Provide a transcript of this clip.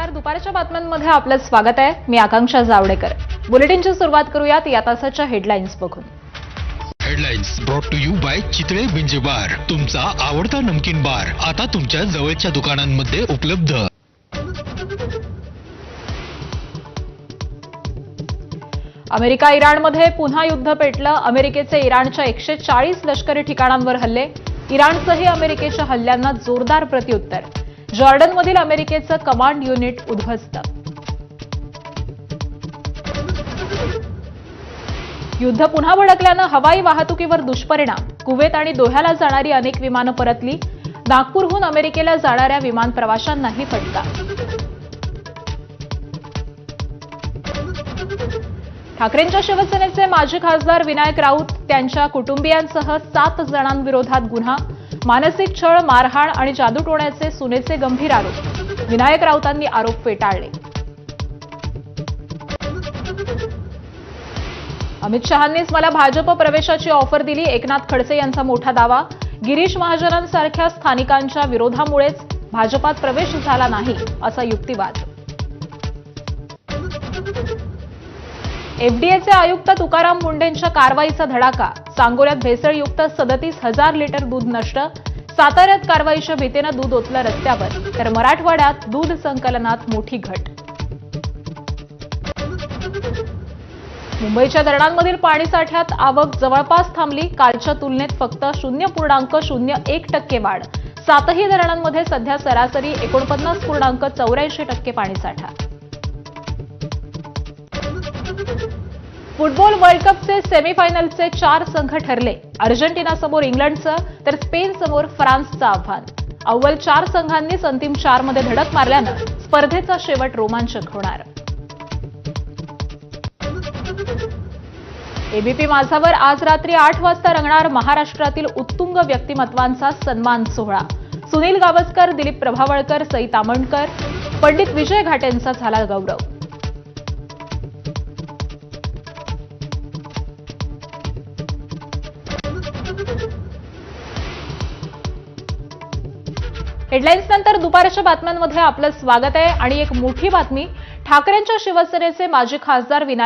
नमस्कार. दुपारच्या बातम्यांमध्ये आपलं स्वागत आहे. मी आकांक्षा जावडेकर. बुलेटिनची सुरुवात करूयात या तासाच्या हेडलाईन्स बघून. Headlines brought to you by Chitale binge bar, तुमचा आवडता नमकीन बार आता तुमच्या जवळच्या दुकानांमध्ये उपलब्ध. अमेरिका इराणमध्ये पुन्हा युद्ध पेटलं. अमेरिकेचे इराणच्या 140 लष्करी ठिकाणांवर हल्ले. इराणचंही अमेरिकेच्या हल्ल्यांना जोरदार प्रत्युत्तर. जॉर्डनमधील अमेरिकेचं कमांड युनिट उद्ध्वस्त. युद्ध पुन्हा भडकल्यानं हवाई वाहतुकीवर दुष्परिणाम. कुवेत आणि दोह्याला जाणारी अनेक विमानं परतली. नागपूरहून अमेरिकेला जाणाऱ्या विमान प्रवाशांनाही फटका. ठाकरेंच्या शिवसेनेचे माजी खासदार विनायक राऊत त्यांच्या कुटुंबियांसह 7 जणांविरोधात गुन्हा. मानसिक छळ, मारहाण आणि जादूटोण्याचे सुनेचे गंभीर आरोप. विनायक राऊतांनी आरोप फेटाळले. अमित शहांनीच मला भाजप प्रवेशाची ऑफर दिली. एकनाथ खडसे यांचा मोठा दावा. गिरीश महाजनांसारख्या स्थानिकांच्या विरोधामुळेच भाजपात प्रवेश झाला नाही असा युक्तिवाद. एफडीएचे आयुक्त तुकाराम मुंढेंच्या कारवाईचा धडाका. सांगोल्यात भेसळयुक्त 37,000 लिटर दूध नष्ट. साताऱ्यात कारवाईच्या भीतीनं दूध ओतलं रस्त्यावर. तर मराठवाड्यात दूध संकलनात मोठी घट. मुंबईच्या धरणांमधील पाणीसाठ्यात आवक जवळपास थांबली. कालच्या तुलनेत फक्त 0.01% वाढ. 7ही धरणांमध्ये सध्या सरासरी 49.84% पाणीसाठा. फुटबॉल वर्ल्ड कपचे सेमीफायनलचे 4 संघ ठरले. अर्जेंटिनासमोर इंग्लंडचं तर स्पेनसमोर फ्रान्सचं आव्हान. अव्वल 4 संघांनीच अंतिम 4 मध्ये धडक मारल्यानं स्पर्धेचा शेवट रोमांचक होणार. एबीपी माझावर आज रात्री 8 वाजता रंगणार महाराष्ट्रातील उत्तुंग व्यक्तिमत्वांचा सन्मान सोहळा. सुनील गावस्कर, दिलीप प्रभावळकर, सई तामणकर, पंडित विजय घाटेंचा झाला गौरव. हेडलाईन्स नंतर दुपारच्या बातम्यांमध्ये आपलं स्वागत आहे. आणि एक मोठी बातमी. ठाकरेंच्या शिवसेनेचे माजी खासदार विनायक